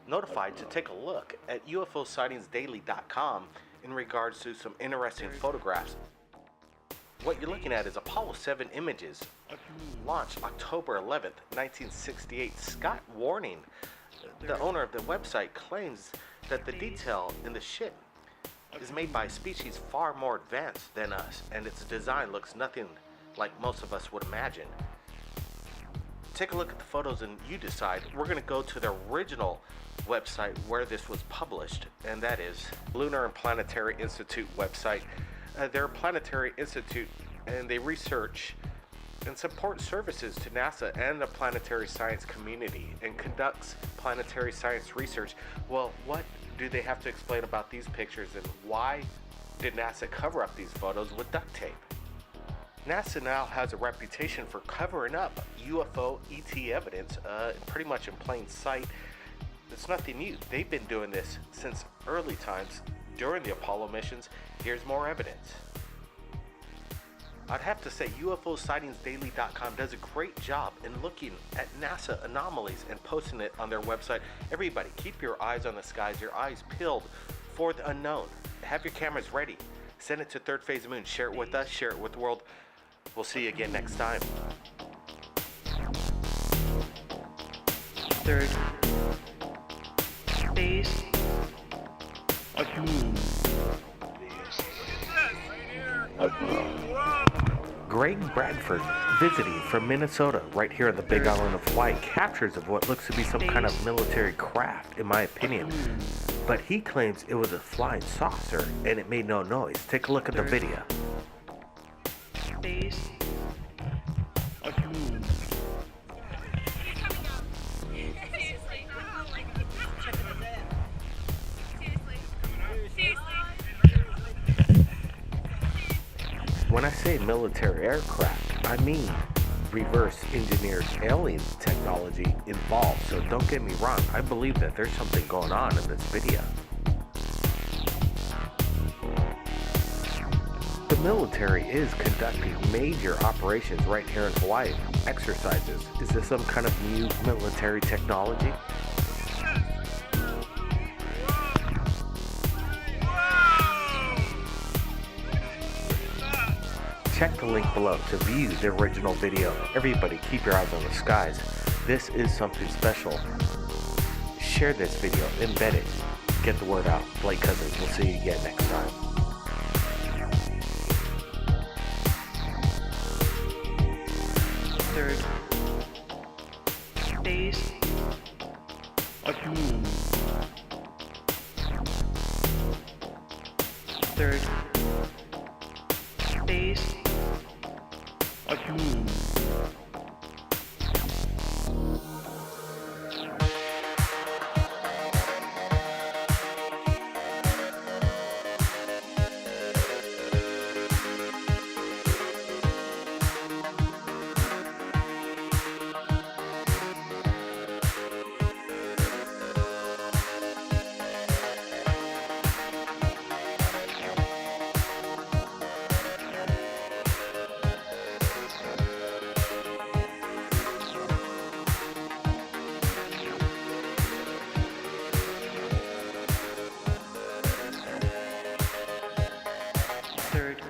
notified to take a look at UFOsightsDaily.com in regards to some interesting photographs. What you're looking at is Apollo 7 images, launched October 11th, 1968. Scott Warning, the owner of the website, claims that the detail in the ship is made by a species far more advanced than us, and its design looks nothing like most of us would imagine. Take a look at the photos and you decide. We're going to go to the original website where this was published, and that is Lunar and Planetary Institute website. They're a planetary institute, and they research and support services to NASA and the planetary science community, and conducts planetary science research. Well, what do they have to explain about these pictures, and why did NASA cover up these photos with duct tape? NASA now has a reputation for covering up UFO ET evidence pretty much in plain sight. It's nothing new. They've been doing this since early times during the Apollo missions. Here's more evidence. I'd have to say UFOsightsDaily.com does a great job in looking at NASA anomalies and posting it on their website. Everybody, keep your eyes on the skies, your eyes peeled for the unknown. Have your cameras ready. Send it to Third Phase of Moon. Share it with us, share it with the world. We'll see you again next time. Third phase of moon. Greg Bradford, visiting from Minnesota, right here on the Big Island of Hawaii, captures of what looks to be some kind of military craft, in my opinion. But he claims it was a flying saucer and it made no noise. Take a look at the video. Phase of moon. When I say military aircraft, I mean reverse engineered alien technology involved. So don't get me wrong, I believe that there's something going on in this video. The military is conducting major operations right here in Hawaii. Exercises. Is this some kind of new military technology? Check the link below to view the original video. Everybody, keep your eyes on the skies. This is something special. Share this video, embed it, get the word out. Blake Cousins, we'll see you again next time. Third phase of moon. Third phase of moon. Third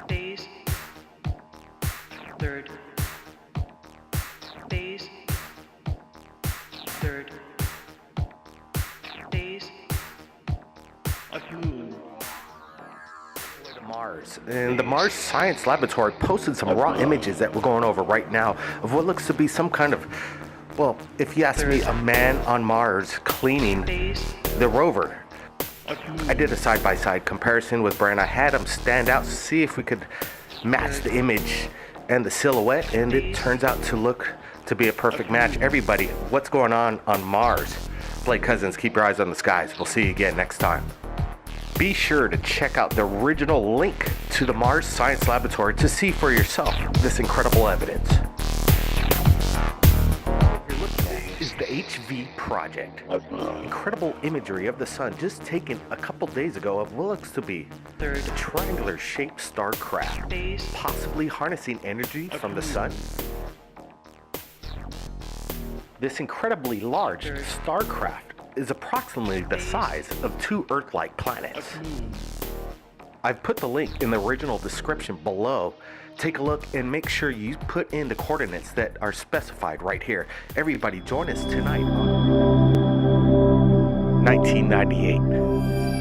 phase. Third phase. Third phase of moon. Mars. And the Mars Science Laboratory posted some raw images that we're going over right now of what looks to be some kind of, well, if you ask me, a man on Mars cleaning the rover. I did a side-by-side comparison with Brian. I had him stand out to see if we could match the image and the silhouette, and it turns out to look to be a perfect match. Everybody, what's going on Mars? Blake Cousins, keep your eyes on the skies. We'll see you again next time. Be sure to check out the original link to the Mars Science Laboratory to see for yourself this incredible evidence. What you're looking at is the HV Project. Incredible imagery of the sun just taken a couple days ago of what looks to be a triangular shaped star craft, possibly harnessing energy from the sun. This incredibly large starcraft is approximately the size of 2 Earth-like planets. I've put the link in the original description below. Take a look and make sure you put in the coordinates that are specified right here. Everybody join us tonight on 1998,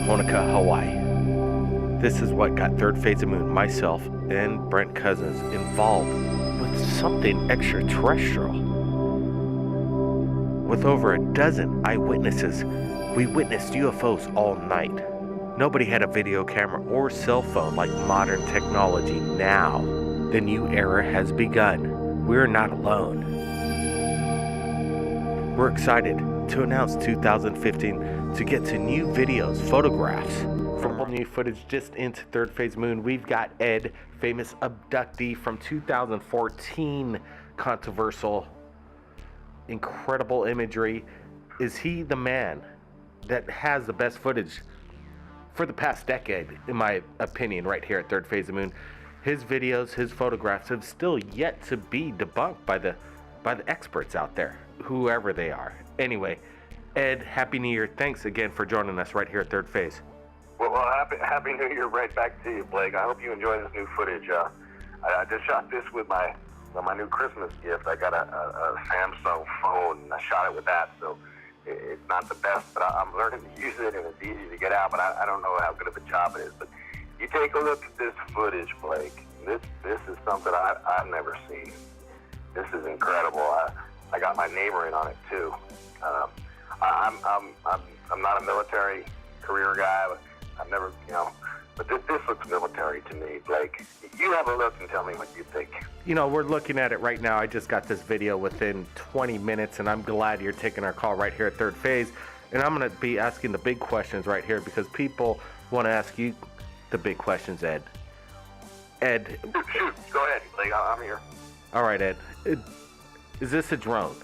Honoka, Hawaii. This is what got Third Phase of Moon, myself, and Brent Cousins involved with something extraterrestrial. With over a dozen eyewitnesses, we witnessed UFOs all night. Nobody had a video camera or cell phone like modern technology now. The new era has begun. We're not alone. We're excited to announce 2015 to get to new videos, photographs. From new footage just into Third Phase Moon, we've got Ed, famous abductee from 2014, controversial, incredible imagery. Is he the man that has the best footage for the past decade, in my opinion, right here at Third Phase of Moon? His videos, his photographs have still yet to be debunked by the experts out there, whoever they are. Anyway, Ed, Happy New Year. Thanks again for joining us right here at Third Phase. Well, happy New Year right back to you, Blake. I hope you enjoy this new footage. I just shot this with my new Christmas gift. I got a Samsung phone, and I shot it with that, so it's not the best, but I'm learning to use it, and it's easy to get out, but I don't know how good of a job it is. But you take a look at this footage, Blake. This is something I've never seen. This is incredible. I got my neighbor in on it, too. I'm not a military career guy, but I've never, but this looks military to me, Blake. You have a look and tell me what you think. We're looking at it right now. I just got this video within 20 minutes, and I'm glad you're taking our call right here at Third Phase. And I'm going to be asking the big questions right here because people want to ask you the big questions, Ed. Ed. Shoot, go ahead, Blake. I'm here. All right, Ed. Is this a drone?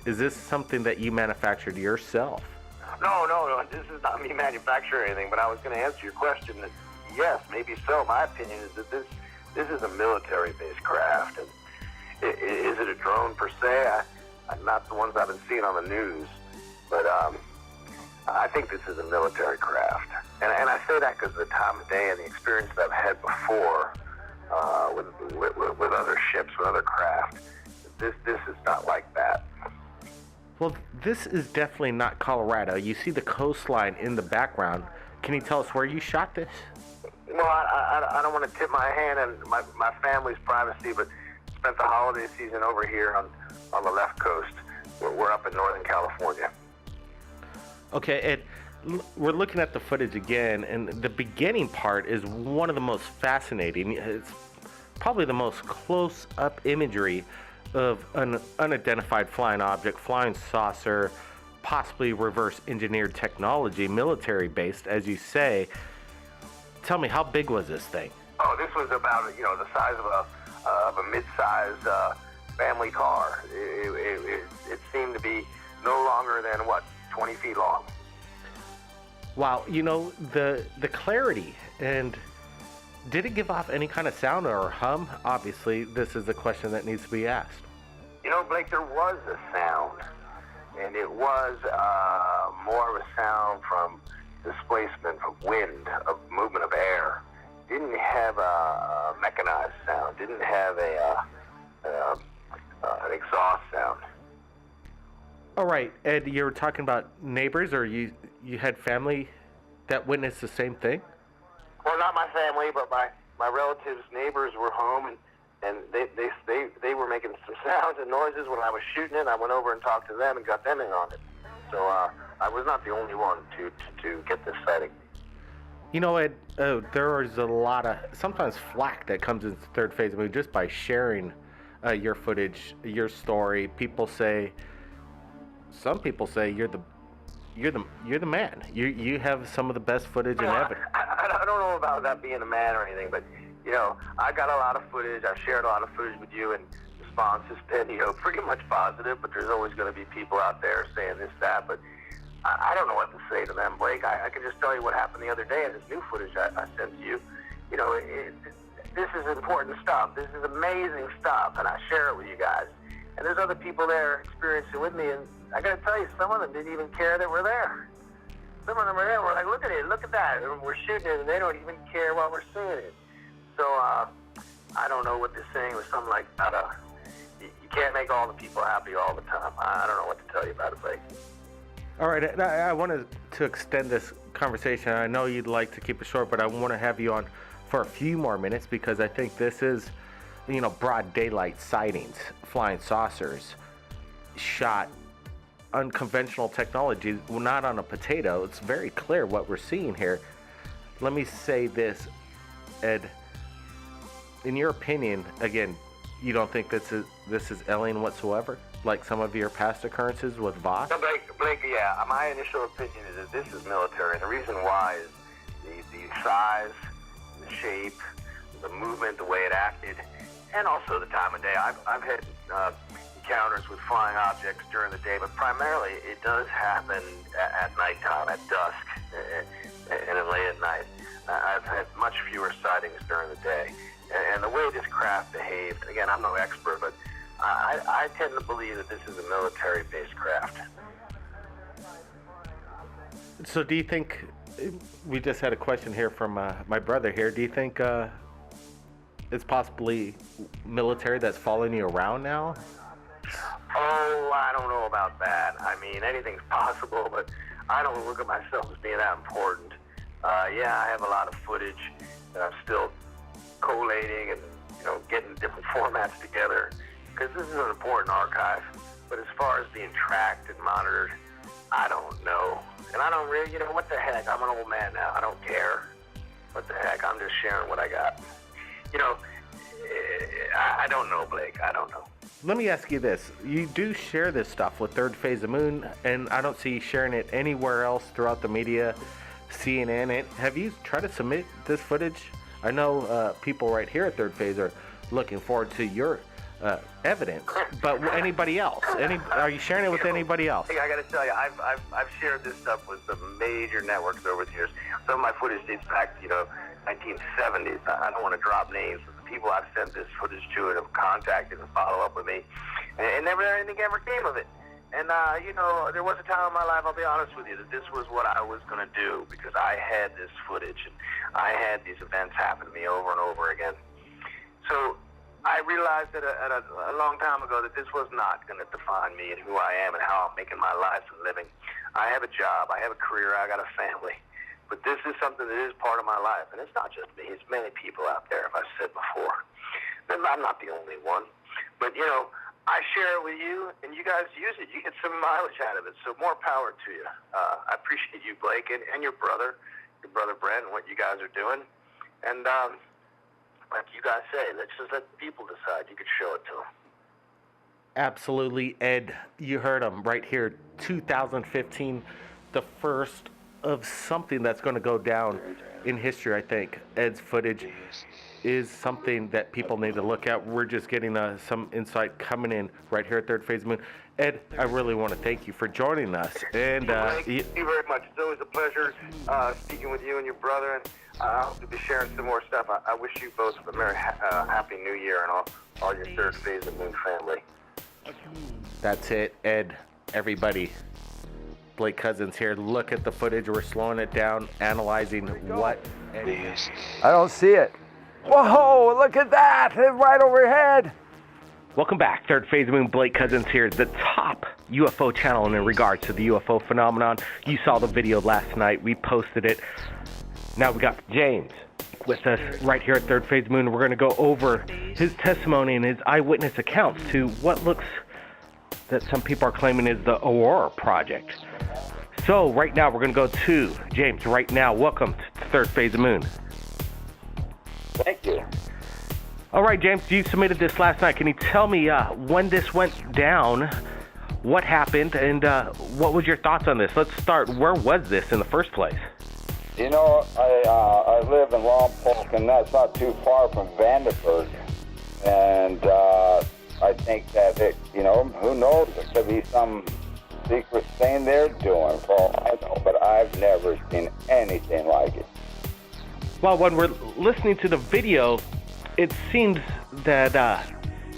Is this something that you manufactured yourself? No. This is not me manufacturing anything, but I was going to answer your question that yes, maybe so. My opinion is that this is a military-based craft. And is it a drone per se? Not the ones I've been seeing on the news, but I think this is a military craft. And I say that because of the time of day and the experience that I've had before with other ships, with other craft. This is not like that. Well, this is definitely not Colorado. You see the coastline in the background. Can you tell us where you shot this? Well, I don't want to tip my hand and my family's privacy, but spent the holiday season over here on the left coast. We're up in Northern California. Okay, Ed, we're looking at the footage again, and the beginning part is one of the most fascinating. It's probably the most close-up imagery of an unidentified flying object, flying saucer, possibly reverse engineered technology, military based, as you say. Tell me, how big was this thing? Oh, this was about the size of a mid-sized family car. It seemed to be no longer than 20 feet long. Wow, the clarity, and did it give off any kind of sound or hum? Obviously, this is a question that needs to be asked. Blake, there was a sound, and it was more of a sound from displacement, from wind, of movement of air. Didn't have a mechanized sound. Didn't have an exhaust sound. All right, Ed, you were talking about neighbors, or you had family that witnessed the same thing? Well, not my family, but my relatives' neighbors were home, and they were making some sounds and noises when I was shooting it. I went over and talked to them and got them in on it. So I was not the only one to get this sighting. Ed, there is a lot of sometimes flack that comes into Third Phase of Moon just by sharing your footage, your story. Some people say you're the man. You have some of the best footage and evidence. I don't know about that being a man or anything, but I got a lot of footage. I've shared a lot of footage with you, and the response has been pretty much positive. But there's always going to be people out there saying this, that. But I don't know what to say to them, Blake. I can just tell you what happened the other day in this new footage I sent to you. This is important stuff. This is amazing stuff, and I share it with you guys. And there's other people there experiencing with me, and I gotta tell you, some of them didn't even care that we're there. Some of them are there, we're like, look at it, look at that. And we're shooting it, and they don't even care while we're seeing it. So, I don't know what they're saying, or something like that. You can't make all the people happy all the time. I don't know what to tell you about it, Blake. All right, I wanted to extend this conversation. I know you'd like to keep it short, but I want to have you on for a few more minutes because I think this is, broad daylight sightings, flying saucers, shot unconventional technology, not on a potato. It's very clear what we're seeing here. Let me say this, Ed. In your opinion, again, you don't think this is alien whatsoever, like some of your past occurrences with Voss? No, Blake, yeah. My initial opinion is that this is military, and the reason why is the size, the shape, the movement, the way it acted, and also the time of day. I've had encounters with flying objects during the day, but primarily it does happen at nighttime, at dusk, and late at night. I've had much fewer sightings during the day. And the way this craft behaved, again, I'm no expert, but I tend to believe that this is a military-based craft. So do you think, we just had a question here from my brother here, do you think it's possibly military that's following you around now? Oh, I don't know about that. I mean, anything's possible, but I don't look at myself as being that important. Yeah, I have a lot of footage that I'm still collating and, getting different formats together, because this is an important archive. But as far as being tracked and monitored, I don't know. And I don't really, what the heck? I'm an old man now. I don't care. What the heck? I'm just sharing what I got. I don't know, Blake. I don't know. Let me ask you this. You do share this stuff with Third Phase of Moon, and I don't see you sharing it anywhere else throughout the media, CNN. Have you tried to submit this footage? I know people right here at Third Phase are looking forward to your evidence, but anybody else? Are you sharing it with anybody else? I got to tell you, I've shared this stuff with some major networks over the years. Some of my footage dates back to 1970s. I don't want to drop names, but the people I've sent this footage to and have contacted and follow up with me, and never anything ever came of it. And there was a time in my life, I'll be honest with you, that this was what I was going to do, because I had this footage and I had these events happen to me over and over again. So I realized that a long time ago that this was not going to define me and who I am and how I'm making my life and living. I have a job, I have a career, I got a family. But this is something that is part of my life. And it's not just me, it's many people out there, as I've said before. And I'm not the only one. But, I share it with you, and you guys use it. You get some mileage out of it, so more power to you. I appreciate you, Blake, and your brother Brent, and what you guys are doing. And like you guys say, let's just let the people decide. You could show it to them. Absolutely, Ed. You heard him right here. 2015, the first of something that's going to go down in history, I think. Ed's footage is something that people need to look at. We're just getting some insight coming in right here at Third Phase of Moon. Ed, I really want to thank you for joining us. And thank you very much. It's always a pleasure speaking with you and your brother. And I hope to be sharing some more stuff. I wish you both a very happy New Year and all your Third Phase of Moon family. That's it, Ed. Everybody. Blake Cousins here. Look at the footage. We're slowing it down, analyzing what Ed is. I don't see it. Whoa, look at that! It's right overhead! Welcome back. Third Phase of Moon, Blake Cousins here, the top UFO channel in regards to the UFO phenomenon. You saw the video last night. We posted it. Now we got James with us right here at Third Phase of Moon. We're going to go over his testimony and his eyewitness accounts to what looks that some people are claiming is the Aurora Project. So right now we're going to go to James right now. Welcome to Third Phase of Moon. Thank you. All right, James, you submitted this last night. Can you tell me when this went down, what happened, and what was your thoughts on this? Let's start. Where was this in the first place? I live in Lompoc, and that's not too far from Vandenberg. And I think that who knows? There could be some secret thing they're doing, for all I know. But I've never seen anything like it. Well, when we're listening to the video, it seems that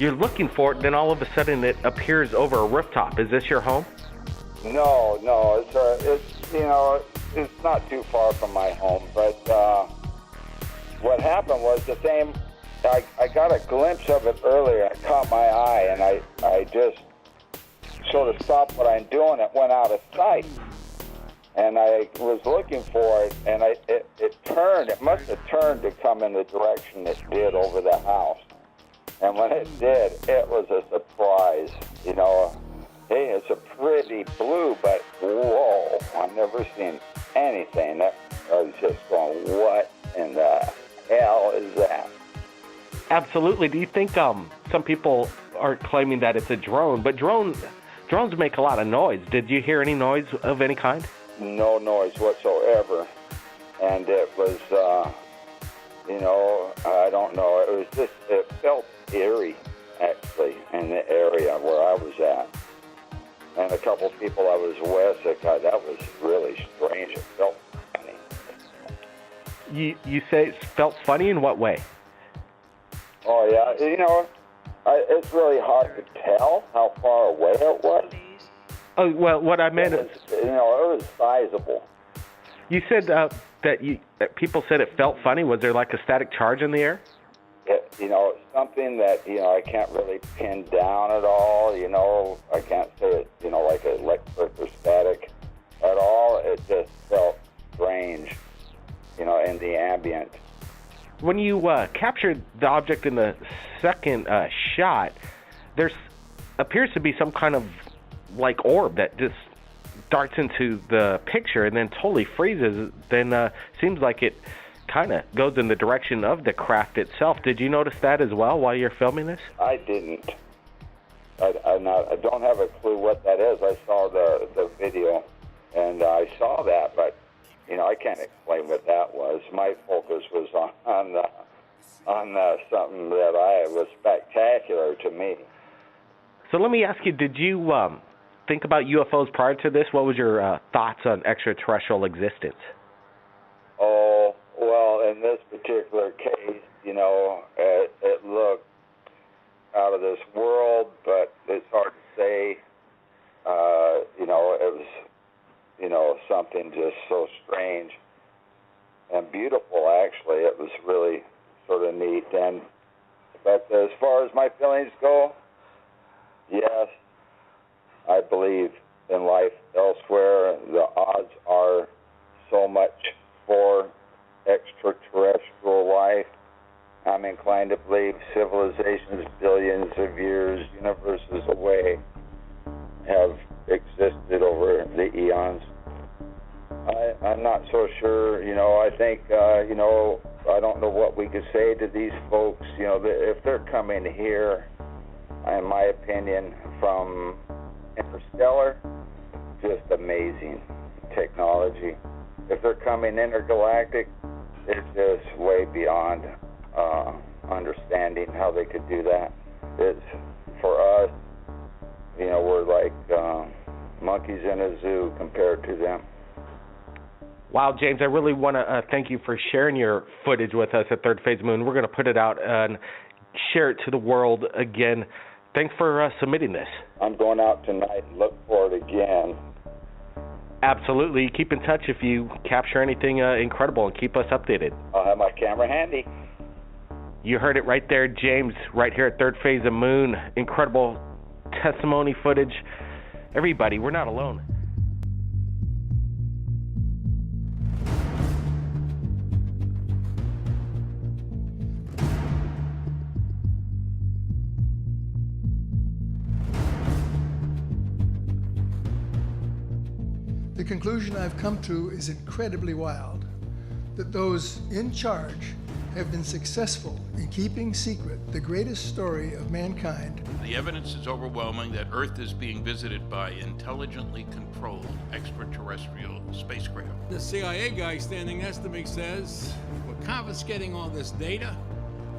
You're looking for it, then all of a sudden it appears over a rooftop. Is this your home? No, it's not too far from my home, but what happened was the same. I got a glimpse of it earlier. It caught my eye, and I just sort of stopped what I'm doing. It went out of sight, and I was looking for it, and it turned. It must have turned to come in the direction it did over the house. And when it did, it was a surprise. Hey, it's a pretty blue, but whoa, I've never seen anything. I was just going, what in the hell is that? Absolutely. Do you think some people are claiming that it's a drone, but drones make a lot of noise. Did you hear any noise of any kind? No noise whatsoever. And it was, I don't know. It felt eerie, actually, in the area where I was at. And a couple of people I was with said, God, that was really strange. It felt funny. You say it felt funny in what way? Oh, yeah. It's really hard to tell how far away it was. Oh, well, what I meant is... it was sizable. You said that people said it felt funny. Was there like a static charge in the air? Something that, I can't really pin down at all. I can't say it, like electric or static at all. It just felt strange, in the ambient. When you captured the object in the second shot, there appears to be some kind of like orb that just darts into the picture and then totally freezes. Then seems like it kind of goes in the direction of the craft itself. Did you notice that as well while you're filming this? I didn't. I don't have a clue what that is. I saw the video and I saw that, but I can't explain what that was. My focus was on something that was spectacular to me. So let me ask you, did you think about UFOs prior to this? What was your thoughts on extraterrestrial existence? Oh, well, in this particular case, it looked out of this world, but it's hard to say. It was, something just so strange and beautiful, actually. It was really sort of neat. But as far as my feelings go, yes, I believe in life elsewhere. The odds are so much for extraterrestrial life. I'm inclined to believe civilizations billions of years, universes away, have existed over the eons. I'm not so sure. I think, I don't know what we could say to these folks. If they're coming here, in my opinion, from interstellar, just amazing technology. If they're coming intergalactic, it's just way beyond understanding how they could do that. It's, for us, we're like monkeys in a zoo compared to them. Wow, James, I really want to thank you for sharing your footage with us at Third Phase Moon. We're going to put it out and share it to the world again. Thanks for submitting this. I'm going out tonight and look for it again. Absolutely. Keep in touch if you capture anything incredible and keep us updated. I'll have my camera handy. You heard it right there, James, right here at Third Phase of Moon. Incredible testimony footage. Everybody, we're not alone. The conclusion I've come to is incredibly wild, that those in charge have been successful in keeping secret the greatest story of mankind. The evidence is overwhelming that Earth is being visited by intelligently controlled extraterrestrial spacecraft. The CIA guy standing next to me says, we're confiscating all this data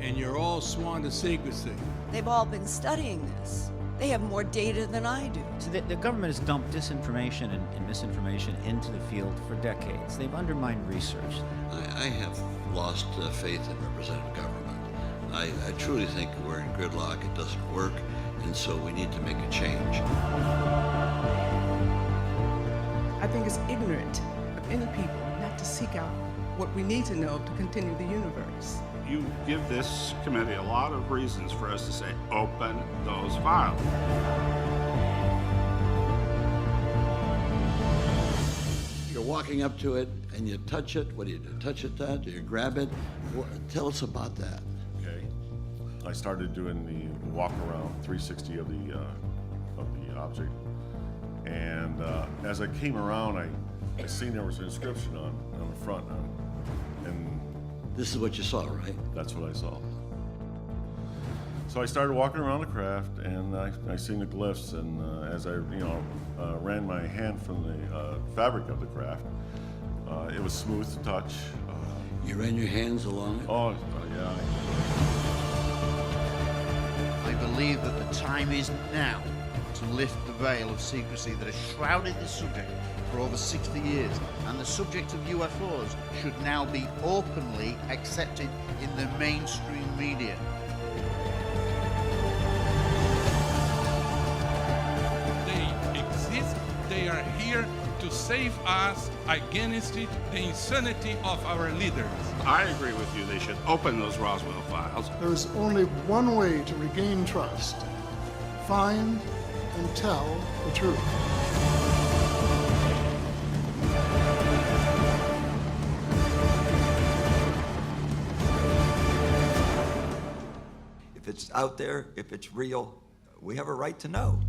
and you're all sworn to secrecy. They've all been studying this. They have more data than I do. So the government has dumped disinformation and misinformation into the field for decades. They've undermined research. I have lost faith in representative government. I truly think we're in gridlock. It doesn't work, and so we need to make a change. I think it's ignorant of any people not to seek out what we need to know to continue the universe. You give this committee a lot of reasons for us to say, open those files. You're walking up to it and you touch it. What do you do? Touch it, that? Do you grab it? Tell us about that. Okay. I started doing the walk around 360 of the object, and as I came around, I seen there was an inscription on the front, and this is what you saw, right? That's what I saw. So I started walking around the craft, and I seen the glyphs, and as I ran my hand from the fabric of the craft, it was smooth to touch. You ran your hands along it? Oh yeah. I believe that the time is now to lift the veil of secrecy that has shrouded this subject for over 60 years, and the subject of UFOs should now be openly accepted in the mainstream media. They exist, they are here to save us against the insanity of our leaders. I agree with you. They should open those Roswell files. There is only one way to regain trust. Find and tell the truth. If it's out there, if it's real, we have a right to know.